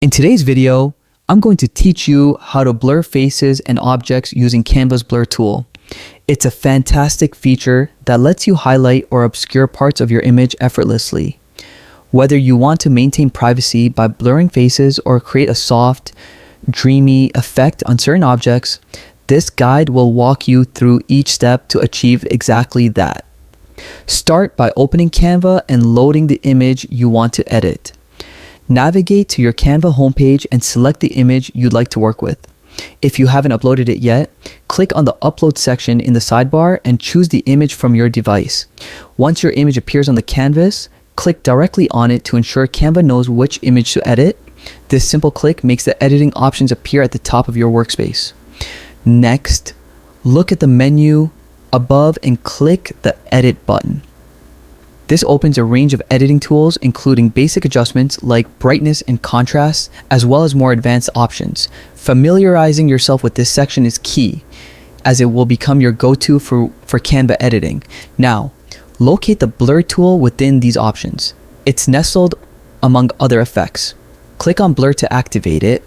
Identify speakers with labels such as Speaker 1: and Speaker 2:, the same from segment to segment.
Speaker 1: In today's video, I'm going to teach you how to blur faces and objects using Canva's Blur Tool. It's a fantastic feature that lets you highlight or obscure parts of your image effortlessly. Whether you want to maintain privacy by blurring faces or create a soft, dreamy effect on certain objects, this guide will walk you through each step to achieve exactly that. Start by opening Canva and loading the image you want to edit. Navigate to your Canva homepage and select the image you'd like to work with. If you haven't uploaded it yet, click on the upload section in the sidebar and choose the image from your device. Once your image appears on the canvas, click directly on it to ensure Canva knows which image to edit. This simple click makes the editing options appear at the top of your workspace. Next, look at the menu above and click the Edit button. This opens a range of editing tools, including basic adjustments like brightness and contrast, as well as more advanced options. Familiarizing yourself with this section is key, as it will become your go-to for Canva editing. Now, locate the blur tool within these options. It's nestled among other effects. Click on blur to activate it,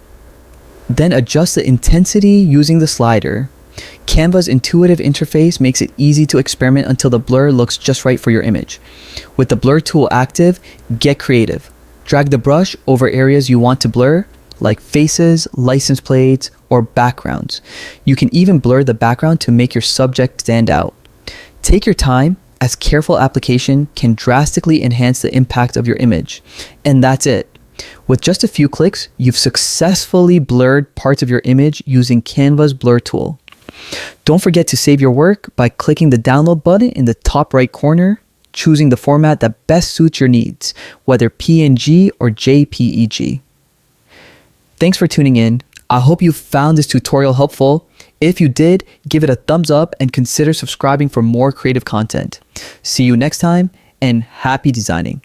Speaker 1: then adjust the intensity using the slider. Canva's intuitive interface makes it easy to experiment until the blur looks just right for your image. With the blur tool active, get creative. Drag the brush over areas you want to blur, like faces, license plates, or backgrounds. You can even blur the background to make your subject stand out. Take your time, as careful application can drastically enhance the impact of your image. And that's it. With just a few clicks, you've successfully blurred parts of your image using Canva's Blur Tool. Don't forget to save your work by clicking the download button in the top right corner, choosing the format that best suits your needs, whether PNG or JPEG. Thanks for tuning in. I hope you found this tutorial helpful. If you did, give it a thumbs up and consider subscribing for more creative content. See you next time, and happy designing.